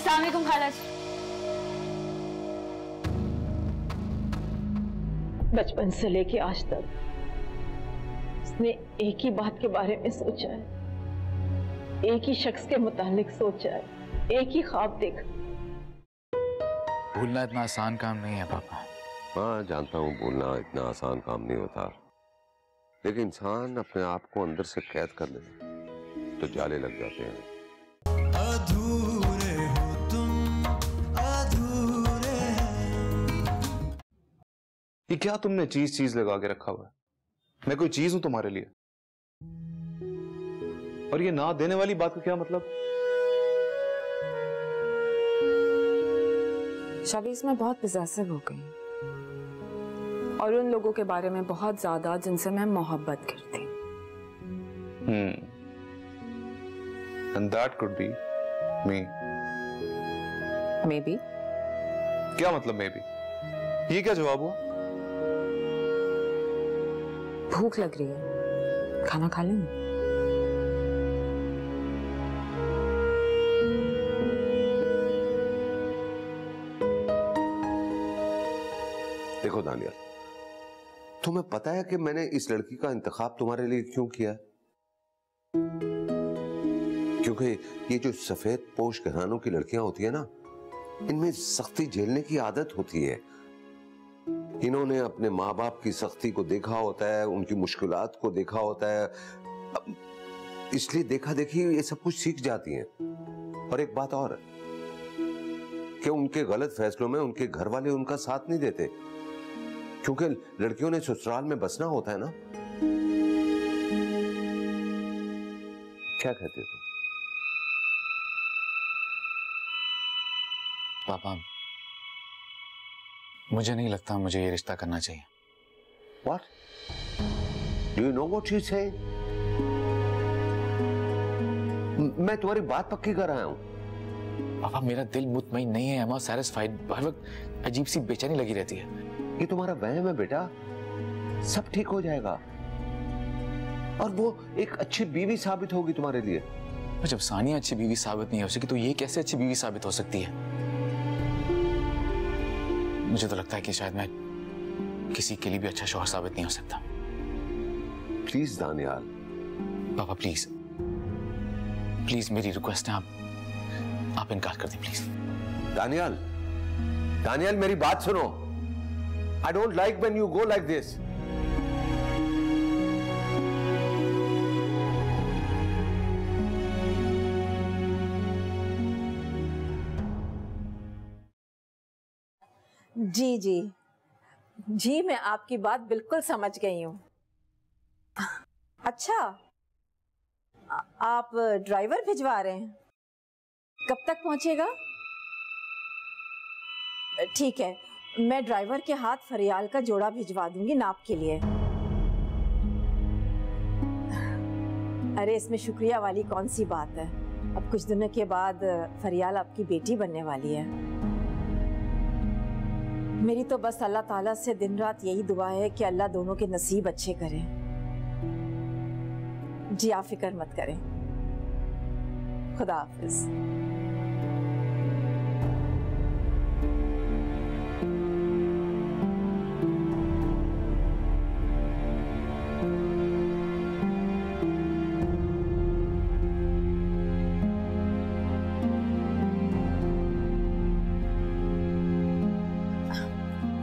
अस्सलाम वालेकुम खाला जी। बचपन से लेके आज तक उसने एक ही बात के बारे में सोचा है, एक ही शख्स के मुतालिक सोचा है, एक ही ख्वाब देखा। भूलना इतना आसान काम नहीं है पापा। हाँ जानता हूँ, भूलना इतना आसान काम नहीं होता, लेकिन इंसान अपने आप को अंदर से कैद कर ले तो जाले लग जाते हैं। अधूरे हो तुम, अधूरे हैं। ये क्या तुमने चीज लगा के रखा हुआ है? मैं कोई चीज हूं तुम्हारे लिए? और ये ना देने वाली बात का क्या मतलब? शाबीज मैं बहुत पॉसेसिव हो गई और उन लोगों के बारे में बहुत ज्यादा जिनसे मैं मोहब्बत करती। And that could be me. Maybe. क्या मतलब maybe? ये क्या जवाब हुआ? भूख लग रही है, खाना खा लें? देखो दानियल, तुम्हें पता है कि मैंने इस लड़की का इंतखाब तुम्हारे लिए क्यों किया? क्योंकि ये जो सफेद पोश घरानों की लड़कियां होती है ना, इनमें सख्ती झेलने की आदत होती है। इन्होंने अपने माँ बाप की सख्ती को देखा होता है, उनकी मुश्किलात को देखा होता है, इसलिए देखा देखी ये सब कुछ सीख जाती हैं। और एक बात और कि उनके गलत फैसलों में उनके घर वाले उनका साथ नहीं देते, क्योंकि लड़कियों ने ससुराल में बसना होता है ना। क्या कहते हो तुम? पापा मुझे नहीं लगता मुझे ये रिश्ता करना चाहिए। What? Do you know what she said? मैं तुम्हारी बात पक्की कर रहा हूं। पापा मेरा दिल मुतमईन नहीं है, I'm satisfied। हर वक्त अजीब सी बेचैनी लगी रहती है। ये तुम्हारा वहम है बेटा, सब ठीक हो जाएगा और वो एक अच्छी बीवी साबित होगी तुम्हारे लिए। जब सानिया अच्छी बीवी साबित नहीं हो सकी तो ये कैसे अच्छी बीवी साबित हो सकती है? मुझे तो लगता है कि शायद मैं किसी के लिए भी अच्छा शौहर साबित नहीं हो सकता। प्लीज दानियाल। पापा प्लीज प्लीज मेरी रिक्वेस्ट है, आप इनकार कर दें प्लीज। दानियाल, दानियाल मेरी बात सुनो। I don't like when you go like this. जी जी जी, मैं आपकी बात बिल्कुल समझ गई हूँ। अच्छा, आप ड्राइवर भिजवा रहे हैं? कब तक पहुंचेगा? ठीक है, मैं ड्राइवर के हाथ फरियाल का जोड़ा भिजवा दूंगी नाप के लिए। अरे इसमें शुक्रिया वाली कौन सी बात है, अब कुछ दिनों के बाद फरियाल आपकी बेटी बनने वाली है। मेरी तो बस अल्लाह ताला से दिन रात यही दुआ है कि अल्लाह दोनों के नसीब अच्छे करे। जी आप फिक्र मत करें, खुदा हाफिज।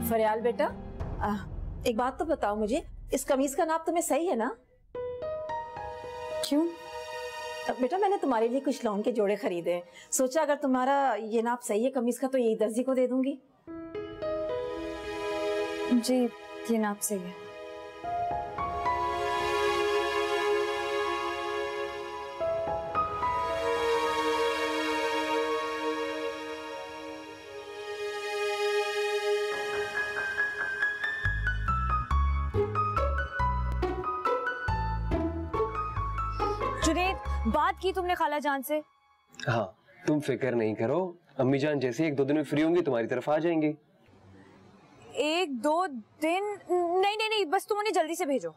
फरियाल बेटा, एक बात तो बताओ मुझे, इस कमीज का नाप तुम्हें सही है ना? क्यों? बेटा मैंने तुम्हारे लिए कुछ लॉन के जोड़े खरीदे हैं, सोचा अगर तुम्हारा ये नाप सही है कमीज का तो यही दर्जी को दे दूंगी। जी ये नाप सही है। बात की तुमने खाला जान से? हाँ तुम फिक्र नहीं करो, अम्मी जान जैसे 1-2 दिन में फ्री होंगी तुम्हारी तरफ आ जाएंगे। 1-2 दिन? नहीं नहीं नहीं, बस तुम उन्हें जल्दी से भेजो।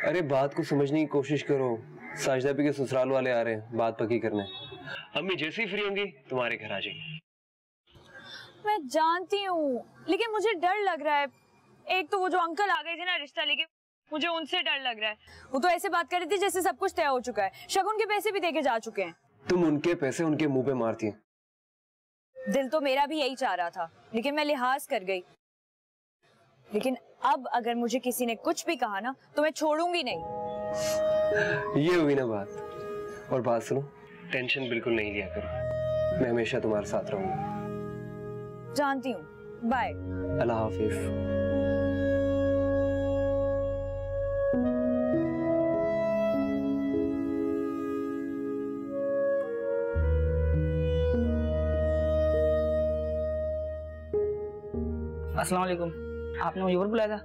अरे बात को समझने की कोशिश करो, साजिदा भी के ससुराल वाले आ रहे हैं बात पक्की करने। अम्मी जैसे ही फ्री होंगी तुम्हारे घर आ जाएंगे। मैं जानती हूँ, लेकिन मुझे डर लग रहा है। एक तो वो जो अंकल आ गए थे ना रिश्ता लेके, मुझे उनसे डर लग रहा है। वो तो ऐसे बात कर रही थी जैसे सब कुछ तय हो चुका है, शगुन के पैसे भी देके जा चुके हैं। तुम उनके पैसे उनके मुंह पे मारती है। दिल तो मेरा भी यही चाह रहा था, लेकिन मैं लिहाज कर गई। लेकिन अब अगर मुझे किसी ने कुछ भी कहा ना तो मैं छोड़ूंगी नहीं। ये हुई ना बात। और बात सुनो, टेंशन बिल्कुल नहीं लिया करो, मैं हमेशा तुम्हारे साथ रहूंगा। जानती हूँ। बाय। अल्लाह हाफिज। अस्सलाम वालेकुम, आपने मुझे और बुलाया था?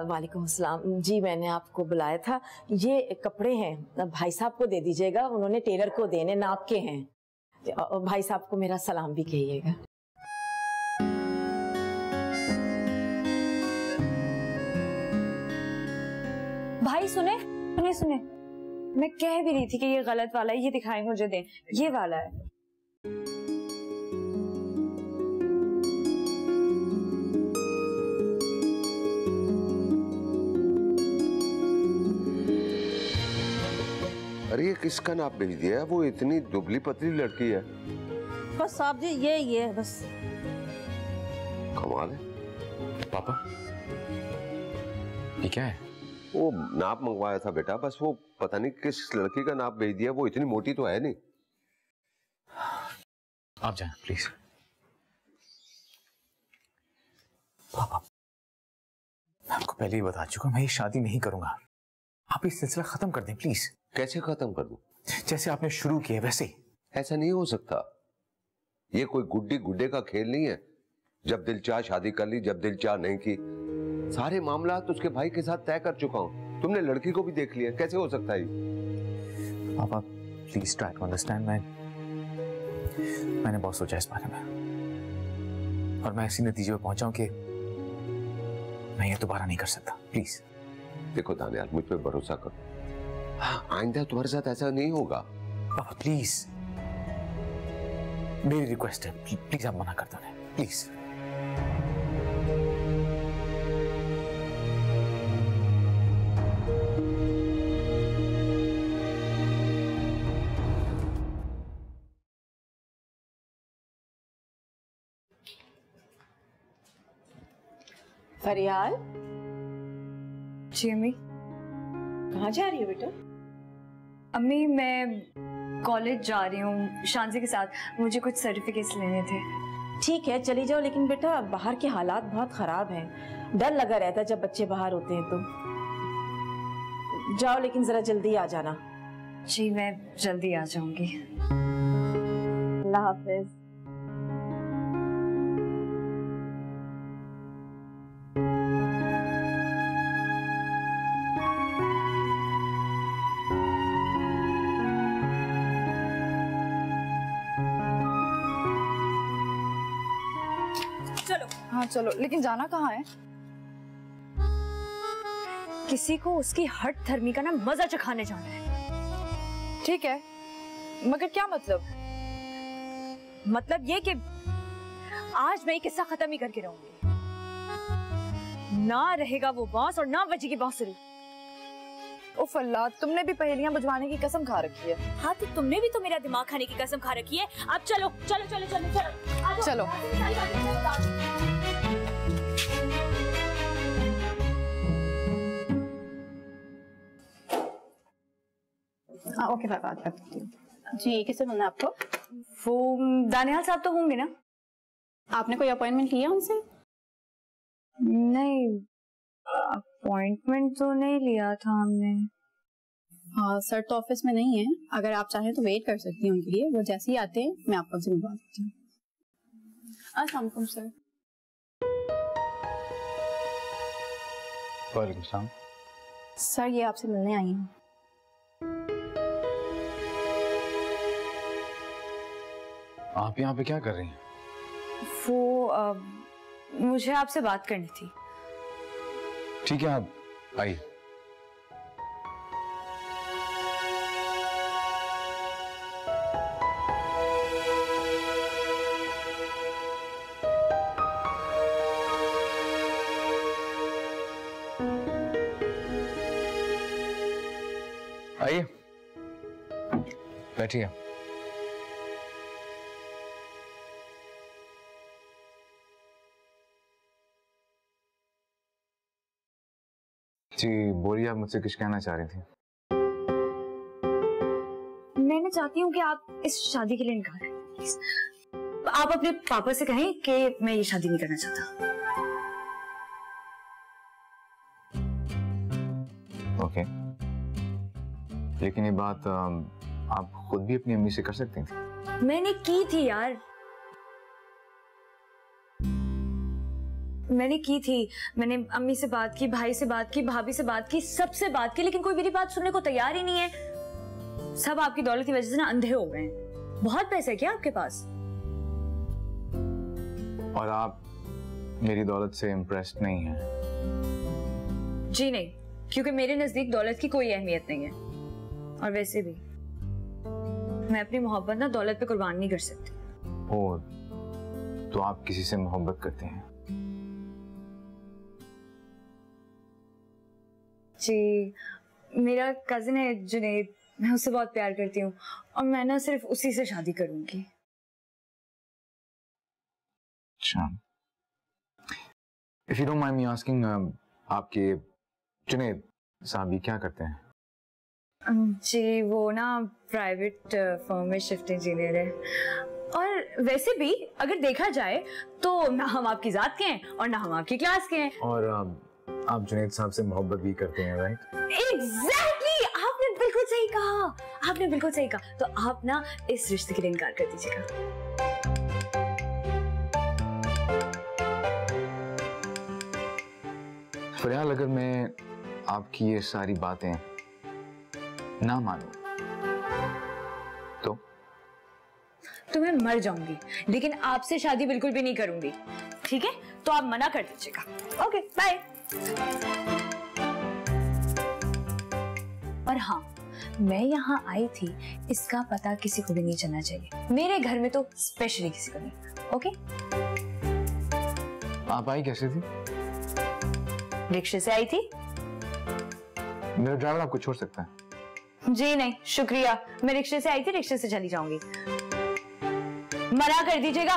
वालेकुम अस्सलाम जी, मैंने आपको बुलाया था। ये कपड़े हैं, भाई साहब को दे दीजिएगा, उन्होंने टेलर को देने, नाप के हैं। भाई साहब को मेरा सलाम भी कहिएगा। भाई सुने सुने सुने, मैं कह भी रही थी कि ये गलत वाला है, ये दिखाई मुझे दे, ये वाला है। अरे ये किसका नाप भेज दिया है? वो इतनी दुबली पतली लड़की है। बस साहब जी ये है बस। कमाल है। पापा ये क्या है? वो नाप मंगवाया था बेटा, बस वो पता नहीं किस लड़की का नाप भेज दिया। वो इतनी मोटी तो है नहीं। आप जाएं प्लीज। पापा मैं आपको पहले ही बता चुका, मैं ये शादी नहीं करूंगा। आप ये सिलसिला खत्म कर दें प्लीज। कैसे खत्म कर दूं? जैसे आपने शुरू किया वैसे। ऐसा नहीं हो सकता। ये कोई गुड्डी गुड्डे का खेल नहीं है। जब दिल चाह शादी कर ली, जब दिल चाह नहीं की। सारे मामला तो उसके भाई के साथ तय कर चुका हूं। तुमने लड़की को भी देख लिया, कैसे हो सकता है ये? पापा प्लीज ट्राई टू अंडरस्टैंड। मैंने बहुत सोचा इस बारे में और मैं इसी नतीजे पे पहुंचा हूं कि मैं ये दोबारा नहीं कर सकता। प्लीज देखो दानियाल, मुझ पे भरोसा करो। हाँ, आइंदा तुम्हारे साथ ऐसा नहीं होगा। पापा प्लीज, मेरी रिक्वेस्ट है, प्लीज आप मना कर दो प्लीज। फरियाल, जी अम्मी। कहाँ जा रही हो बेटा? अम्मी मैं कॉलेज जा रही हूँ शांति के साथ, मुझे कुछ सर्टिफिकेट्स लेने थे। ठीक है चली जाओ, लेकिन बेटा बाहर के हालात बहुत खराब हैं। डर लगा रहता है जब बच्चे बाहर होते हैं तो। जाओ लेकिन जरा जल्दी आ जाना। जी मैं जल्दी आ जाऊंगी। अल्लाह हाफिज। चलो। हाँ चलो, लेकिन जाना कहाँ है? किसी को उसकी हट धर्मी का ना मजा चखाने जाना है। ठीक है, मगर क्या मतलब? मतलब ये कि आज मैं ये किस्सा खत्म ही करके रहूंगी। ना रहेगा वो बांस और ना बजेगी बांसुरी। उफ अल्लाह, तुमने भी पहेलियां बुझवाने की कसम खा रखी है। हाँ तो तुमने भी तो मेरा दिमाग खाने की कसम खा रखी है। अब चलो चलो चलो चलो चलो चलो। ओके बात करती हूँ जी। किससे मिलना है आपको? वो दानियाल साहब तो होंगे ना? आपने कोई अपॉइंटमेंट लिया उनसे? नहीं, अपॉइंटमेंट तो नहीं लिया था हमने। हाँ सर तो ऑफिस में नहीं है, अगर आप चाहें तो वेट कर सकती हैं उनके लिए। वो जैसे ही आते हैं मैं आपको उनसे मिलवा देती हूँ। अस्सलाम वालेकुम सर। वालेकुम सलाम। सर ये आपसे मिलने आई हूँ। आप यहाँ पे क्या कर रही हैं? वो मुझे आपसे बात करनी थी। ठीक है आप आइए। आइए, बैठिए। जी बोलिए, आप मुझसे कुछ कहना चाह रही थी? मैं ना चाहती हूँ कि आप इस शादी के लिए इनकार करें प्लीज। आप अपने पापा से कहें कि मैं ये शादी नहीं करना चाहता। ओके, लेकिन ये बात आप खुद भी अपनी अम्मी से कर सकती थी। मैंने की थी यार, मैंने की थी। मैंने अम्मी से बात की, भाई से बात की, भाभी से बात की, सबसे बात की, लेकिन कोई मेरी बात सुनने को तैयार ही नहीं है। सब आपकी दौलत की वजह से ना अंधे हो गए हैं। बहुत पैसा है क्या आपके पास? और आप मेरी दौलत से इम्प्रेस्ड नहीं हैं? जी नहीं, क्योंकि मेरे नजदीक दौलत की कोई अहमियत नहीं है। और वैसे भी मैं अपनी मोहब्बत ना दौलत पे कुर्बान नहीं कर सकती। ओ, तो आप किसी से मोहब्बत करते हैं? जी, मेरा कजिन है जुनैद, मैं उससे बहुत प्यार करती हूँ और मैं ना सिर्फ उसी से शादी करूंगी। अच्छा, if you don't mind me asking, आपके जुनैद साहब क्या करते हैं? जी वो ना प्राइवेट फर्म में शिफ्ट इंजीनियर है। और वैसे भी अगर देखा जाए तो ना हम आपकी जात के हैं और ना हम आपकी क्लास के हैं। और आप जुनैद साहब से मोहब्बत भी करते हैं, राइट? एग्जैक्टली, आपने बिल्कुल सही कहा, आपने बिल्कुल सही कहा। तो आप ना इस रिश्ते के लिए इनकार कर दीजिएगा। फरियाल, अगर मैं आपकी ये सारी बातें ना मानूं तो मैं मर जाऊंगी, लेकिन आपसे शादी बिल्कुल भी नहीं करूंगी। ठीक है, तो आप मना कर दीजिएगा। Okay, bye. और हाँ, मैं यहाँ आई थी, इसका पता किसी को भी नहीं चलना चाहिए। मेरे घर में तो स्पेशली किसी को नहीं। ओके? आप आई कैसे थी? रिक्शे से आई थी। मेरा ड्राइवर आपको छोड़ सकता है? जी नहीं शुक्रिया, मैं रिक्शे से आई थी, रिक्शे से चली जाऊंगी। मना कर दीजिएगा।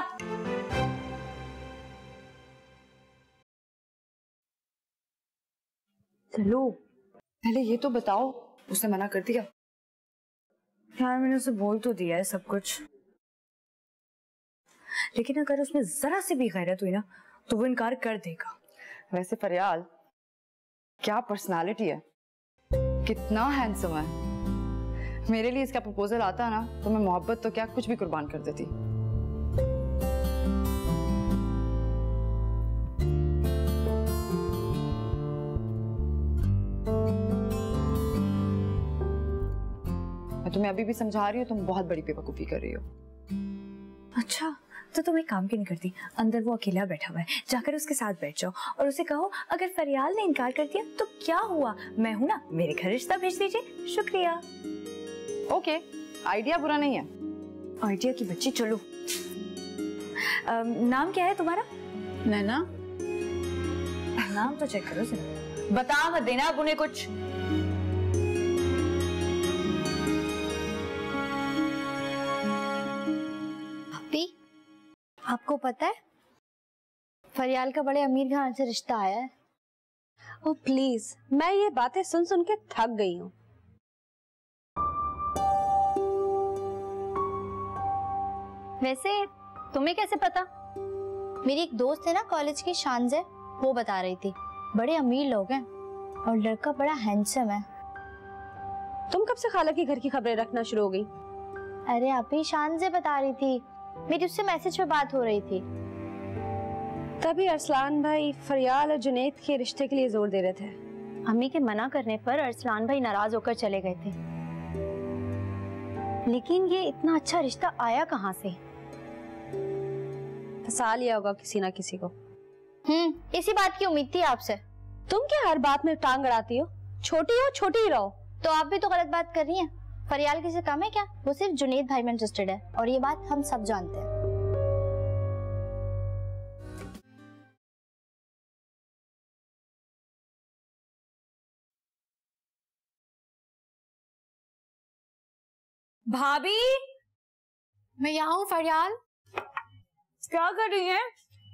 चलो पहले ये तो बताओ, उसने मना कर दिया? यार मैंने उसे बोल तो दिया है सब कुछ, लेकिन अगर उसमें जरा सी भी गैरत हुई ना तो वो इनकार कर देगा। वैसे फरियाल क्या पर्सनालिटी है, कितना हैंडसम है। मेरे लिए इसका प्रपोजल आता ना तो मैं मोहब्बत तो क्या कुछ भी कुर्बान कर देती। मैं तुम्हें अभी भी समझा रही हूँ, तुम बहुत बड़ी बेवकूफी कर रही हो। अच्छा, तो तुम एक काम क्यों नहीं करती? अंदर वो अकेला बैठा हुआ है, जाकर उसके साथ बैठ जाओ और उसे कहो अगर फरियाल ने इनकार कर दिया तो क्या हुआ, मैं हूं ना, मेरे घर रिश्ता भेज दीजिए। शुक्रिया। ओके, आइडिया बुरा नहीं है। आइडिया की बच्ची, चलो। नाम क्या है तुम्हारा? नैना। नाम तो चेक करो जरा, बता मत देना अब उन्हें कुछ। आपको पता है फरियाल का बड़े अमीर घराने से रिश्ता आया है। ओ प्लीज, मैं ये बातें सुन सुन के थक गई हूँ। वैसे तुम्हें कैसे पता? मेरी एक दोस्त है ना कॉलेज की, शानजे, वो बता रही थी। बड़े अमीर लोग हैं और लड़का बड़ा हैंडसम है। तुम कब से खाला के घर की खबरें रखना शुरू हो गई? अरे अभी शानजे बता रही थी, मेरी उससे मैसेज पे बात हो रही थी। तभी अरसलान भाई फरियाल और जुनैद के रिश्ते के लिए जोर दे रहे थे। अम्मी के मना करने पर अरसलान भाई नाराज होकर चले गए थे। लेकिन ये इतना अच्छा रिश्ता आया कहाँ से? फंसा लिया होगा किसी ना किसी को। इसी बात की उम्मीद थी आपसे। तुम क्या हर बात में टांग अड़ाती हो? छोटी हो, छोटी ही रहो। तो आप भी तो गलत बात कर रही हैं। फरियाल किसी कम है क्या? वो सिर्फ जुनैद भाई में इंटरेस्टेड है और ये बात हम सब जानते हैं। भाभी, मैं यहाँ हूँ फरियाल। क्या कर रही है?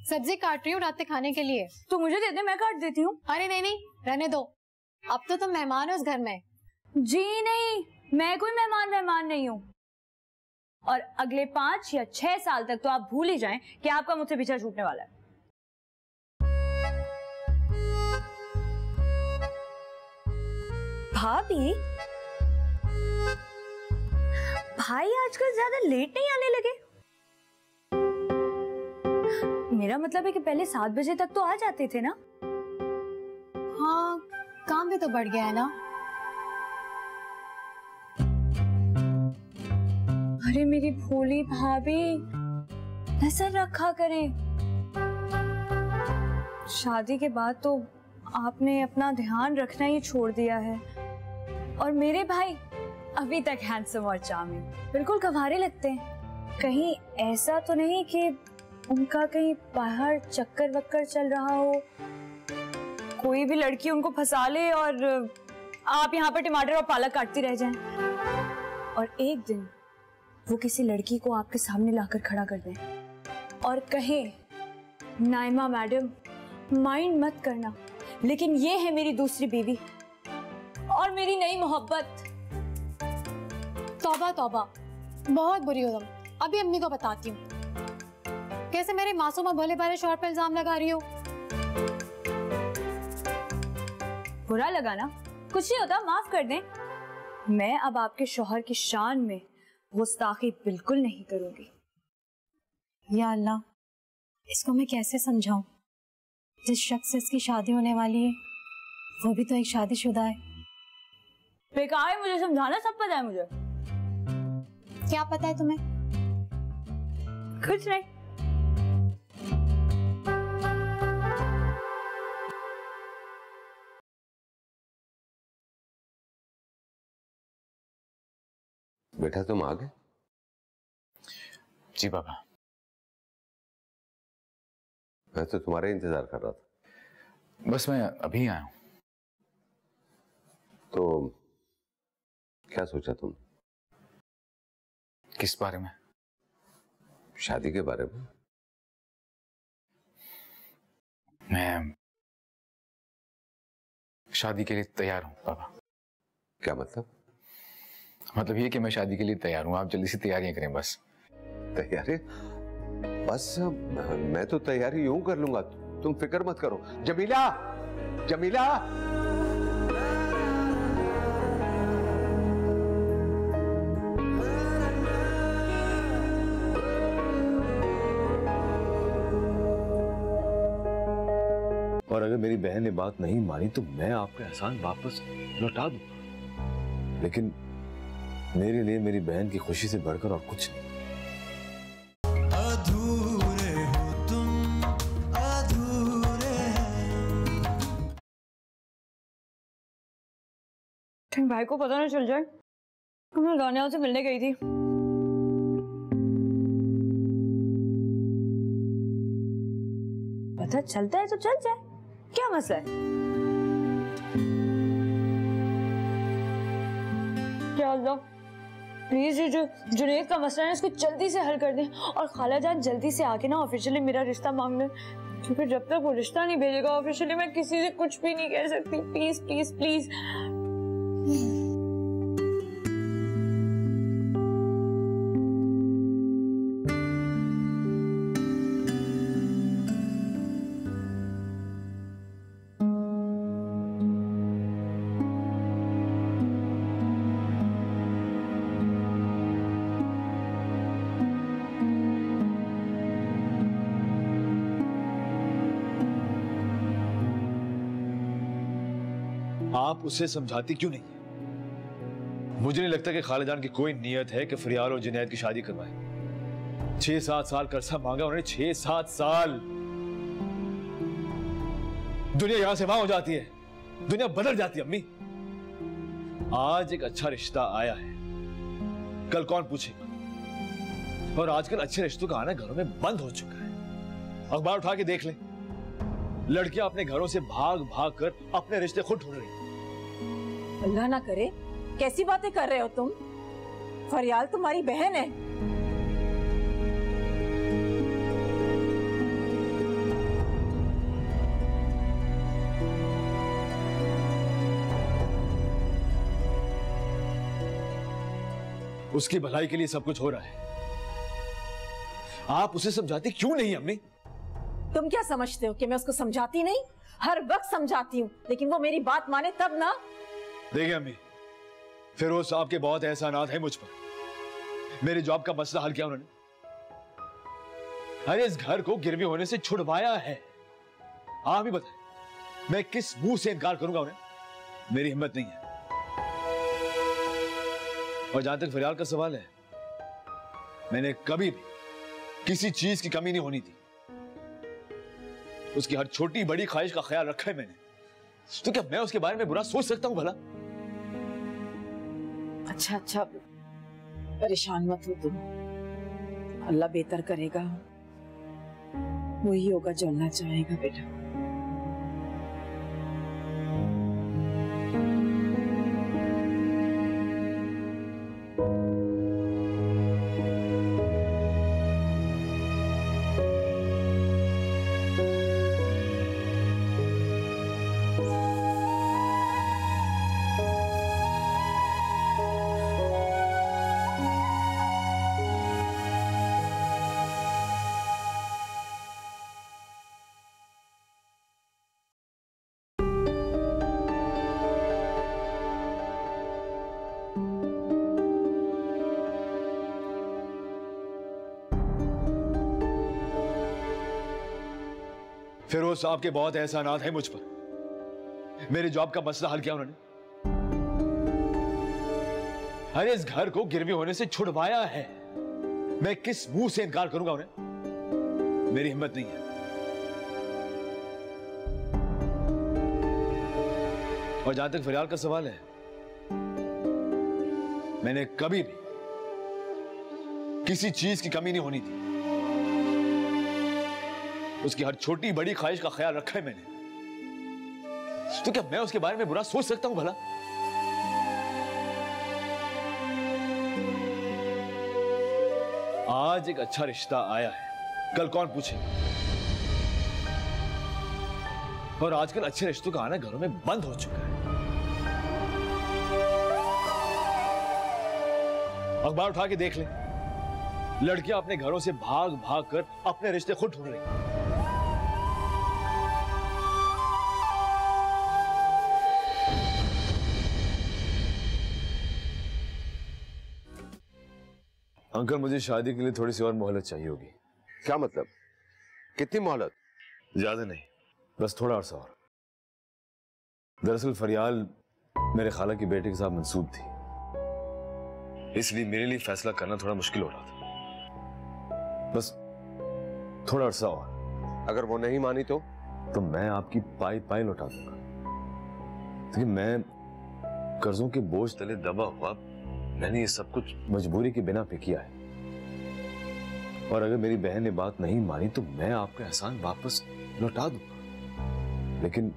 सब्जी काट रही हूँ रात के खाने के लिए। तो मुझे दे दे, मैं काट देती हूँ। अरे नहीं नहीं, रहने दो, अब तो तुम मेहमान हो इस घर में। जी नहीं, मैं कोई मेहमान नहीं हूँ। और अगले 5 या 6 साल तक तो आप भूल ही जाएं कि आपका मुझसे पीछा छूटने वाला है। भाभी, भाई आजकल ज्यादा लेट नहीं आने लगे? मेरा मतलब है कि पहले 7 बजे तक तो आ जाते थे ना? हाँ, काम भी तो बढ़ गया है ना। अरे मेरी भोली भाभी, नजर रखा करें। शादी के बाद तो आपने अपना ध्यान रखना ही छोड़ दिया है। और मेरे भाई अभी तक हैंडसम और चार्मिंग, बिल्कुल गंवारे लगते हैं। कहीं ऐसा तो नहीं कि उनका कहीं बाहर चक्कर वक्कर चल रहा हो, कोई भी लड़की उनको फंसा ले और आप यहाँ पर टमाटर और पालक काटती रह जाएं। और एक दिन वो किसी लड़की को आपके सामने लाकर खड़ा कर दें और कहे, नाइमा मैडम माइंड मत करना, लेकिन ये है मेरी दूसरी बीवी और मेरी नई मोहब्बत। तौबा तौबा, बहुत बुरी हो तुम। अभी अम्मी को बताती हूँ। कैसे मेरे मासूम और भोले भाले शौहर पर इल्जाम लगा रही हो? बुरा लगा ना? कुछ नहीं होता, माफ कर दें। मैं अब आपके शौहर की शान में गुस्ताखी बिल्कुल नहीं करूंगी। या अल्लाह, इसको मैं कैसे समझाऊं? जिस शख्स से इसकी शादी होने वाली है वो भी तो एक शादीशुदा है। बेकार है मुझे समझाना, सब पता है मुझे। क्या पता है तुम्हें? कुछ नहीं। बेटा तुम आ गए? जी पापा। मैं तो तुम्हारा इंतजार कर रहा था। बस मैं अभी आया हूं। तो क्या सोचा तुम? किस बारे में? शादी के बारे में। मैं शादी के लिए तैयार हूं पापा। क्या मतलब? मतलब ये कि मैं शादी के लिए तैयार हूं, आप जल्दी से तैयारियां करें बस। तैयारी? बस मैं तो तैयारी यूं कर लूंगा, तुम फिक्र मत करो। जमीला, जमीला, और अगर मेरी बहन ने बात नहीं मानी तो मैं आपका एहसान वापस लौटा दूं, लेकिन मेरे लिए मेरी बहन की खुशी से बढ़कर और कुछ नहीं। अधूरे हो तुम, अधूरे हैं। भाई को पता ना चल जाए कि मैं दानियाल से मिलने गई थी। पता चलता है तो चल जाए, क्या मसला है? क्या अल्लाह, प्लीज ये जो जुनैद का मसला है इसको जल्दी से हल कर दें और खाला जान जल्दी से आके ना ऑफिशियली मेरा रिश्ता मांग लें, क्योंकि जब तक वो रिश्ता नहीं भेजेगा ऑफिशियली मैं किसी से कुछ भी नहीं कह सकती। Please please please. आप उसे समझाती क्यों नहीं? मुझे नहीं लगता कि खालिदान की कोई नियत है कि फरियाल और जुनैद की शादी करवाए। 6-7 साल का अरसा मांगा उन्होंने, 6-7 साल। दुनिया यहां से वहां हो जाती है, दुनिया बदल जाती है। अम्मी, आज एक अच्छा रिश्ता आया है, कल कौन पूछेगा? और आजकल अच्छे रिश्तों का आना घरों में बंद हो चुका है। अखबार उठा के देख ले, लड़कियां अपने घरों से भाग भाग कर अपने रिश्ते खुद ढूंढ रही हैं। अल्लाह ना करे, कैसी बातें कर रहे हो तुम? फरियाल तुम्हारी बहन है। उसकी भलाई के लिए सब कुछ हो रहा है, आप उसे समझाती क्यों नहीं अम्मी? तुम क्या समझते हो कि मैं उसको समझाती नहीं? हर वक्त समझाती हूँ, लेकिन वो मेरी बात माने तब ना। देखिए अम्मी, फिरोज साहब के बहुत एहसानात हैं मुझ पर। मेरे जॉब का मसला हल किया उन्होंने। अरे इस घर को गिरवी होने से छुड़वाया है। आप ही बताएं, मैं किस मुंह से इनकार करूंगा उन्हें? मेरी हिम्मत नहीं है। और जहां तक फरियाल का सवाल है, मैंने कभी भी किसी चीज की कमी नहीं होनी थी। उसकी हर छोटी बड़ी ख्वाहिश का ख्याल रखा है मैंने। तो क्या मैं उसके बारे में बुरा सोच सकता हूं भला? अच्छा अच्छा, परेशान मत हो तुम, अल्लाह बेहतर करेगा। वही होगा जो अल्लाह चाहेगा बेटा। फिरोज साहब के बहुत एहसानात हैं मुझ पर। मेरे जॉब का मसला हल किया उन्होंने। अरे इस घर को गिरवी होने से छुड़वाया है। मैं किस मुंह से इनकार करूंगा उन्हें? मेरी हिम्मत नहीं है। और जहां तक फरियाल का सवाल है, मैंने कभी भी किसी चीज की कमी नहीं होनी थी। उसकी हर छोटी बड़ी ख्वाहिश का ख्याल रखा है मैंने। तो क्या मैं उसके बारे में बुरा सोच सकता हूं भला? आज एक अच्छा रिश्ता आया है, कल कौन पूछेगा? और आजकल अच्छे रिश्तों का आना घरों में बंद हो चुका है। अखबार उठा के देख ले, लड़कियां अपने घरों से भाग भाग कर अपने रिश्ते खुद ढूंढ रही। अंकल, मुझे शादी के लिए थोड़ी सी और मोहलत चाहिए होगी। क्या मतलब? कितनी मोहलत? ज्यादा नहीं, बस थोड़ा अर्सा और। दरअसल फरियाल मेरे खाला की बेटे के साथ मंसूब थी, इसलिए मेरे लिए फैसला करना थोड़ा मुश्किल हो रहा था। बस थोड़ा अर्सा और। अगर वो नहीं मानी तो मैं आपकी पाई पाई लौटा दूंगा। क्योंकि मैं कर्जों के बोझ तले दबा हुआ, मैंने ये सब कुछ मजबूरी के बिना पे किया है। और अगर मेरी बहन ने बात नहीं मानी तो मैं आपका एहसान वापस लौटा दूंगा। लेकिन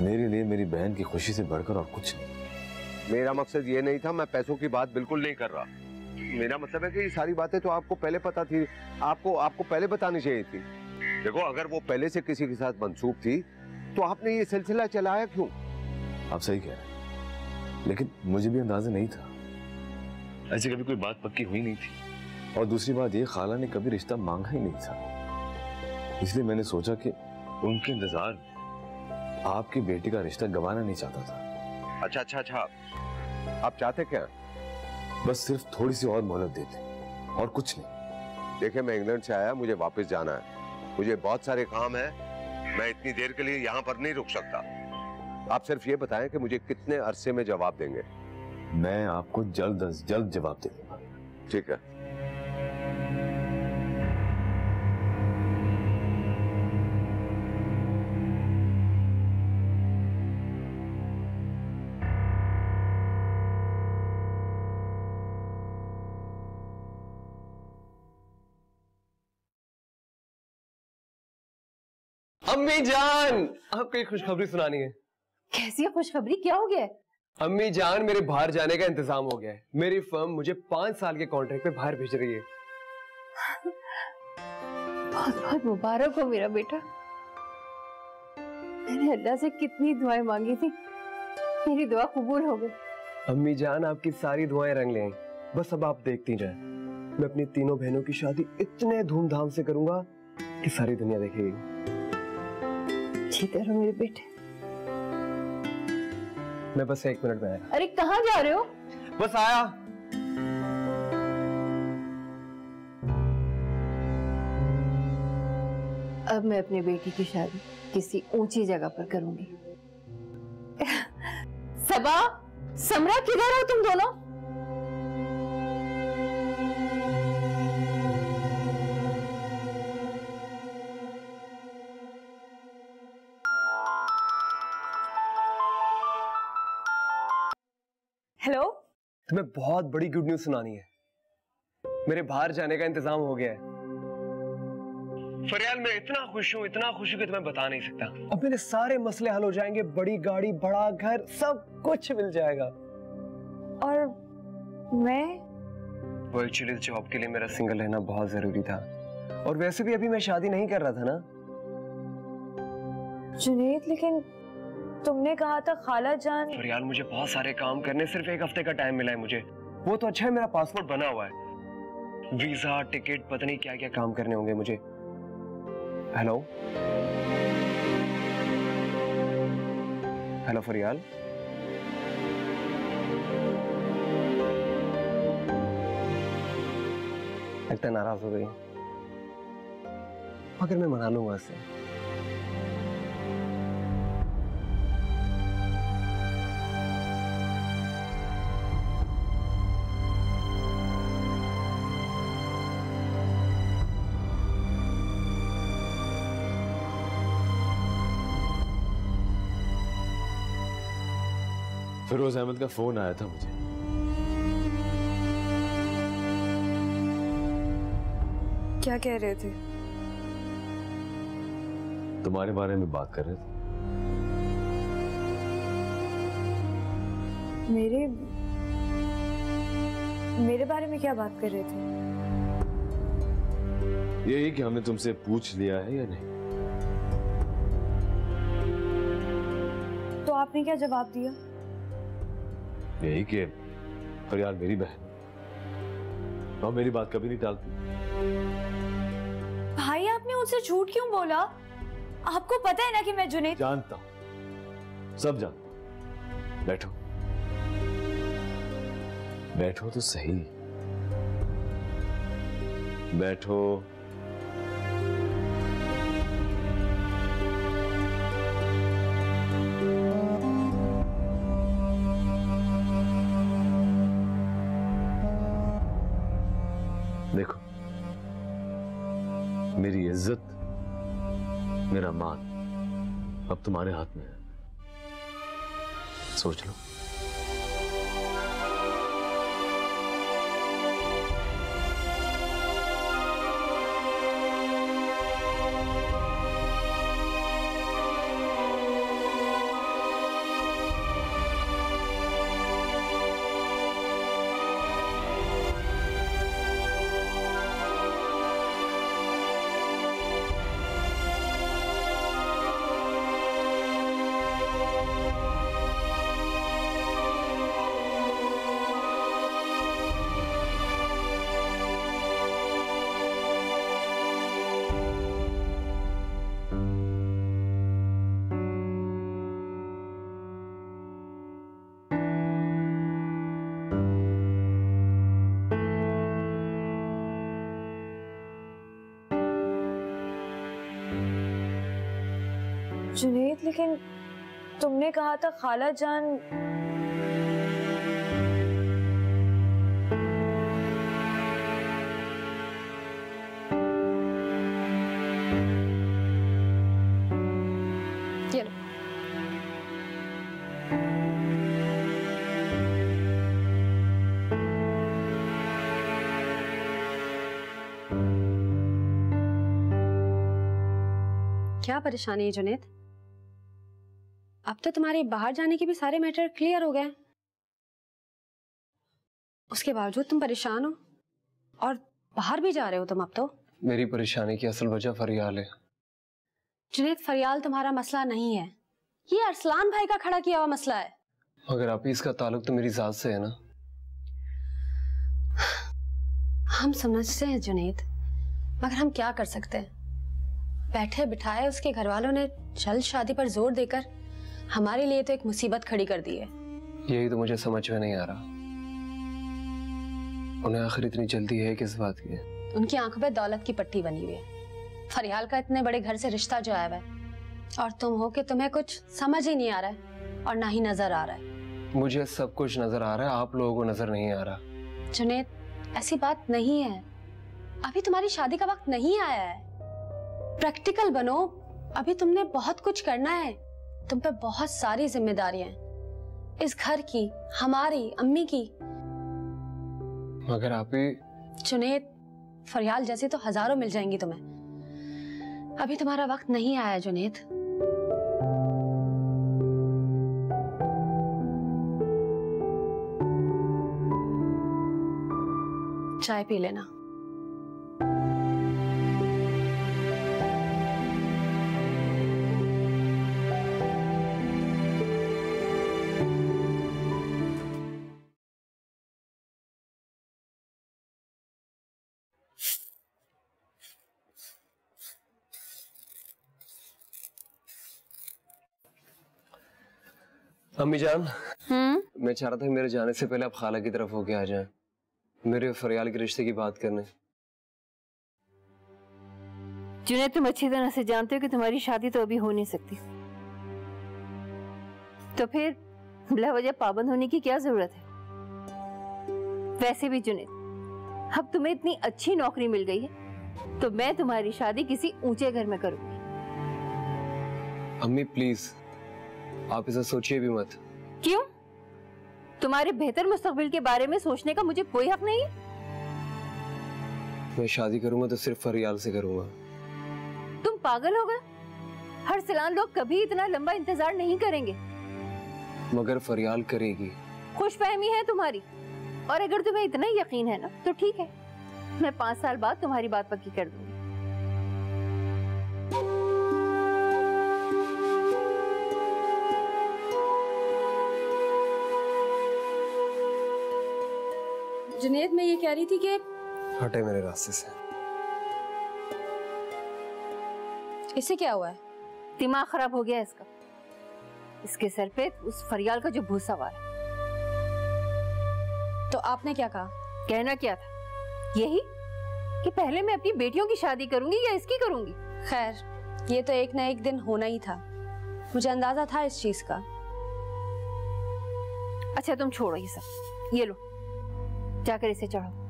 मेरे लिए मेरी बहन की खुशी से बढ़कर और कुछ नहीं। मेरा मकसद ये नहीं था, मैं पैसों की बात बिल्कुल नहीं कर रहा। मेरा मतलब है कि ये सारी बातें तो आपको पहले पता थी, आपको पहले बतानी चाहिए थी। देखो, अगर वो पहले से किसी के साथ मंसूब थी तो आपने ये सिलसिला चलाया क्यों? आप सही कह रहे हैं, लेकिन मुझे भी अंदाजा नहीं था। ऐसे कभी कोई बात पक्की हुई नहीं थी। और दूसरी बात ये, खाला ने कभी रिश्ता मांगा ही नहीं था। इसलिए मैंने सोचा कि उनके इंतजार में आपकी बेटी का रिश्ता गंवाना नहीं चाहता था। अच्छा, आप चाहते क्या? बस सिर्फ थोड़ी सी और मोहलत दे दें, और कुछ नहीं। देखिए, मैं इंग्लैंड से आया, मुझे वापस जाना है। मुझे बहुत सारे काम है, मैं इतनी देर के लिए यहाँ पर नहीं रुक सकता। आप सिर्फ ये बताएं कि मुझे कितने अरसे में जवाब देंगे। मैं आपको जल्द अज जल्द जवाब दे दूंगा। ठीक है। अम्मी जान, आपको एक खुशखबरी सुनानी है। कैसी है खुशखबरी? क्या हो गया? अम्मी जान, मेरे बाहर जाने का इंतजाम हो गया है। मेरी फर्म मुझे 5 साल के कॉन्ट्रैक्ट पे बाहर भेज रही है। बहुत बहुत मुबारक हो मेरा बेटा। मैंने अल्लाह से कितनी दुआएं मांगी थी, मेरी दुआ कबूल हो गई। अम्मी जान, आपकी सारी दुआएं रंग ले आई। बस अब आप देखती जाए, मैं अपनी तीनों बहनों की शादी इतने धूमधाम से करूंगा कि सारी दुनिया देखेगी। जीते रहो मेरे बेटे। मैं बस 1 मिनट में आया। अरे कहाँ जा रहे हो? बस आया। अब मैं अपनी बेटी की शादी किसी ऊंची जगह पर करूंगी। सबा, समरा, किधर हो तुम दोनों? हेलो। तुम्हें बहुत बड़ी गुड न्यूज सुनानी है। मेरे बाहर जाने का इंतजाम हो गया है। फरियाल, मैं इतना खुश हूँ कि तुम्हें बता नहीं सकता। अब मेरे सारे मसले हल हो जाएंगे। बड़ी गाड़ी, बड़ा घर, सब कुछ मिल जाएगा। और मैं? वो एक्चुअली जॉब के लिए मेरा सिंगल रहना बहुत जरूरी था। और वैसे भी अभी मैं शादी नहीं कर रहा था ना। जुनैद, लेकिन तुमने कहा था खाला जान। फरियाल, मुझे बहुत सारे काम करने, सिर्फ 1 हफ्ते का टाइम मिला है मुझे। वो तो अच्छा है मेरा पासपोर्ट बना हुआ है। वीजा, टिकट, पता नहीं क्या क्या काम करने होंगे मुझे। हेलो हेलो फरियाल। लगता नाराज हो गई, मगर मैं मना लूंगा इसे। फिरोज अहमद का फोन आया था मुझे। क्या कह रहे थे? तुम्हारे बारे में बात कर रहे थे। मेरे बारे में क्या बात कर रहे थे? यही कि हमने तुमसे पूछ लिया है या नहीं। तो आपने क्या जवाब दिया? यही कि फरियाल मेरी बहन और मेरी बात कभी नहीं टालती। भाई, आपने उनसे झूठ क्यों बोला? आपको पता है ना कि मैं जुनैद। जानता हूं, सब जानता हूं। बैठो बैठो तो सही, बैठो। देखो, मेरी इज्जत, मेरा मान अब तुम्हारे हाथ में है। सोच लो। जुनैद, लेकिन तुमने कहा था खाला जान। क्या परेशानी है जुनैद? अब तो तुम्हारे बाहर जाने के भी सारे मैटर क्लियर हो गए। उसके बावजूद तुम परेशान हो और बाहर भी जा रहे हो तुम अब तो। मेरी परेशानी की असल वजह फरियाल है। जुनैद, फरियाल तुम्हारा मसला नहीं है, ये अरसलान भाई का खड़ा किया हुआ मसला है। मगर आप ही इसका ताल्लुक तो मेरी जात से है ना। हम समझते हैं जुनैद, मगर हम क्या कर सकते हैं। बैठे बिठाए उसके घर वालों ने जल्द शादी पर जोर देकर हमारे लिए तो एक मुसीबत खड़ी कर दी है। यही तो मुझे समझ में नहीं आ रहा, उन्हें आखिर इतनी जल्दी है किस बात की? उनकी आंखों पे दौलत की पट्टी बनी हुई है। फरियाल का इतने बड़े घर से रिश्ता जो आया है, और तुम हो कि तुम्हें कुछ समझ ही नहीं आ रहा है और ना ही नजर आ रहा है। मुझे सब कुछ नजर आ रहा है, आप लोगों को नजर नहीं आ रहा। जुनैद, ऐसी बात नहीं है, अभी तुम्हारी शादी का वक्त नहीं आया है। प्रैक्टिकल बनो, अभी तुमने बहुत कुछ करना है। तुम पे बहुत सारी जिम्मेदारियां हैं, इस घर की, हमारी, अम्मी की। मगर आप ही जुनैद, फरियाल जैसी तो हजारों मिल जाएंगी तुम्हें, अभी तुम्हारा वक्त नहीं आया जुनैद। चाय पी लेना। अम्मी जान, मैं चाह रहा था कि मेरे जाने से पहले आप खाला की तरफ होके आ जाएं, मेरे फरियाल के रिश्ते की बात करने। जुनैद, तुम अच्छी तरह से जानते हो कि तुम्हारी शादी तो अभी हो नहीं सकती, तो फिर बिला वजह पाबंद होने की क्या जरूरत है? वैसे भी जुनैद, अब तुम्हें इतनी अच्छी नौकरी मिल गई है तो मैं तुम्हारी शादी किसी ऊंचे घर में करूंगी। अम्मी प्लीज, आप इसे सोचिए भी मत। क्यों? तुम्हारे बेहतर मुस्तकबिल के बारे में सोचने का मुझे कोई हक नहीं? मैं शादी करूंगा तो सिर्फ फरियाल से करूंगा। तुम पागल हो गए? अरसलान लोग कभी इतना लंबा इंतजार नहीं करेंगे। मगर फरियाल करेगी। खुशफहमी है तुम्हारी, और अगर तुम्हें इतना ही यकीन है ना तो ठीक है, मैं 5 साल बाद तुम्हारी बात पक्की कर दूंगी। जुनैद, मैं ये कह रही थी कि हटे मेरे रास्ते से। इससे क्या हुआ है? दिमाग खराब हो गया इसका। इसके सर पे उस फरियाल का जो भूत सवार है। तो आपने क्या कहा? कहना क्या था? यही कि पहले मैं अपनी बेटियों की शादी करूंगी या इसकी करूंगी। खैर, ये तो एक ना एक दिन होना ही था, मुझे अंदाजा था इस चीज का। अच्छा तुम छोड़ो ये सब, ये लो जाकर इसे चढ़ो।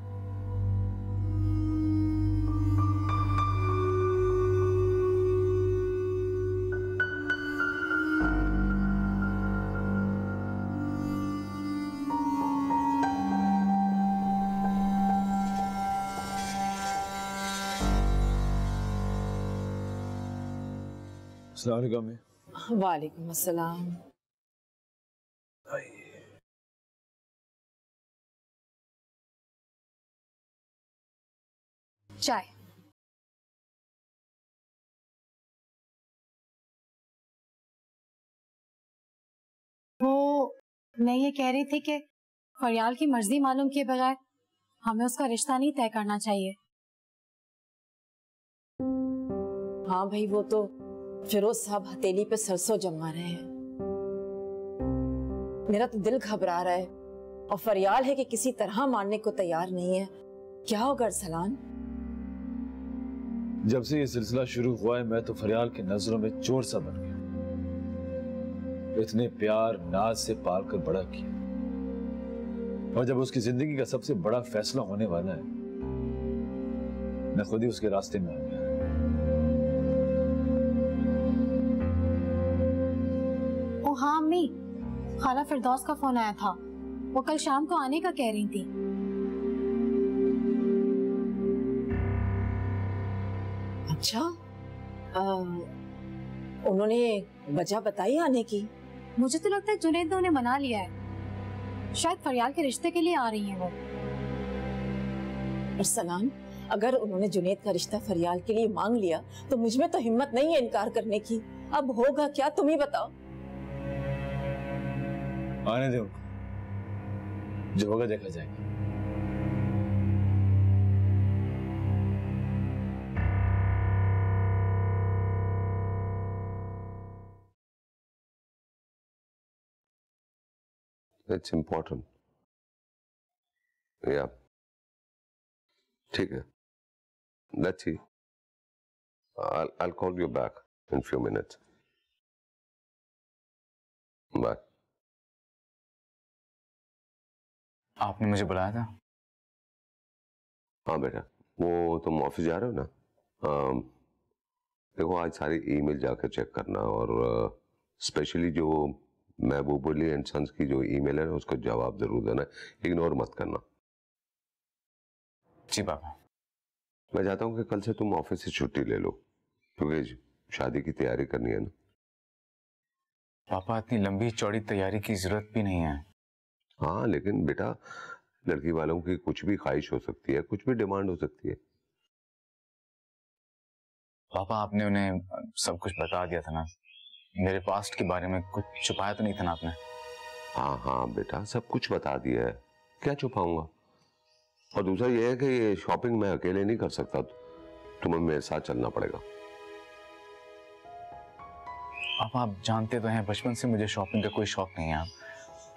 अस्सलाम वालेकुम। वालेकुम अस्सलाम। चाय। वो मैं ये कह रही थी कि फरियाल की मर्जी मालूम किए बगैर हमें उसका रिश्ता नहीं तय करना चाहिए। हाँ भाई, वो तो फिरोज साहब हथेली पे सरसों जमा रहे हैं। मेरा तो दिल घबरा रहा है, और फरियाल है कि किसी तरह मानने को तैयार नहीं है। क्या होगा अरसलान? जब से ये सिलसिला शुरू हुआ है मैं तो फरियाल की नजरों में चोर सा बन गया। इतने प्यार नाज से पाल कर बड़ा किया, और जब उसकी जिंदगी का सबसे बड़ा फैसला होने वाला है मैं खुद ही उसके रास्ते में आ गया। ओ हाँ अम्मी, खाला फिरदौस का फोन आया था, वो कल शाम को आने का कह रही थी। अच्छा, उन्होंने वजह बताई आने की? मुझे तो लगता है जुनैद ने उन्हें मना लिया है। शायद फरियाल के रिश्ते के लिए आ रही हैं वो। अरसलान, अगर उन्होंने जुनेद का रिश्ता फरियाल के लिए मांग लिया तो मुझ में तो हिम्मत नहीं है इनकार करने की। अब होगा क्या, तुम ही बताओ। आने दो, जो होगा देखा जाएगा। It's important. Yeah. ठीक है. Let's see. I'll call you back in few minutes. Bye. आपने मुझे बुलाया था? हाँ बेटा, वो तुम ऑफिस जा रहे हो ना? देखो आज सारी ईमेल जाकर चेक करना और स्पेशली जो महबूब अली एंड सन्स की जो ईमेल है ना उसको जवाब जरूर देना, इग्नोर मत करना। जी पापा। मैं चाहता हूँ कि कल से तुम ऑफिस से छुट्टी ले लो क्योंकि शादी की तैयारी करनी है ना। पापा इतनी लंबी चौड़ी तैयारी की जरूरत भी नहीं है। हाँ लेकिन बेटा लड़की वालों की कुछ भी ख्वाहिश हो सकती है, कुछ भी डिमांड हो सकती है। पापा आपने उन्हें सब कुछ बता दिया था ना, मेरे पास्ट के बारे में कुछ छुपाया तो नहीं था ना आपने? हाँ हाँ बेटा सब कुछ बता दिया है, क्या छुपाऊंगा। और दूसरा ये है कि ये शॉपिंग मैं अकेले नहीं कर सकता, तुम्हें मेरे साथ चलना पड़ेगा। आप जानते तो हैं बचपन से मुझे शॉपिंग का कोई शौक नहीं है।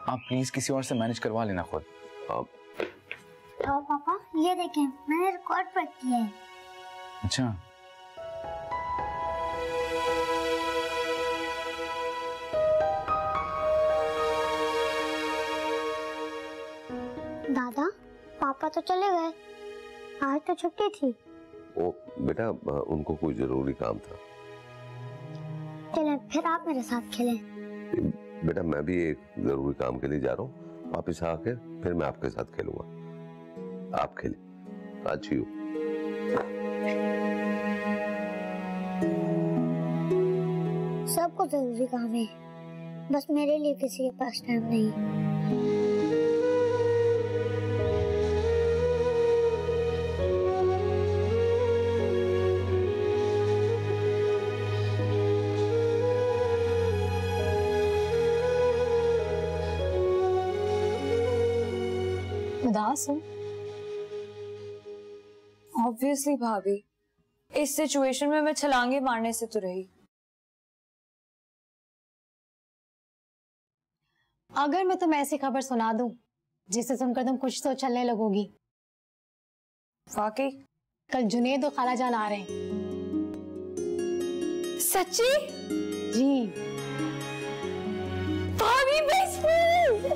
आप प्लीज किसी और से मैनेज करवा लेना खुद। तो पापा ये देखें मैंने रिकॉर्ड पढ़ किया है। अच्छा दादा पापा तो चले गए, आज तो छुट्टी थी। ओ बेटा उनको कोई जरूरी काम था। चलें फिर आप मेरे साथ खेलें। बेटा मैं भी एक जरूरी काम के लिए जा रहा हूँ, वापिस आके फिर मैं आपके साथ खेलूंगा। आप खेलें। अच्छी हो। सबको जरूरी काम है, बस मेरे लिए किसी के पास टाइम नहीं। उदास हो? ऑब्वियसली भाभी, इस सिचुएशन में मैं छलांगे मारने से तो रही। अगर मैं तुम्हें ऐसी खबर सुना दूं जिसे सुनकर तुम कुछ तो चलने लगोगी। वाकई कल जुनेद और खालाजान आ रहे हैं। सच्ची? जी भाभी बेस्ट फ्रेंड।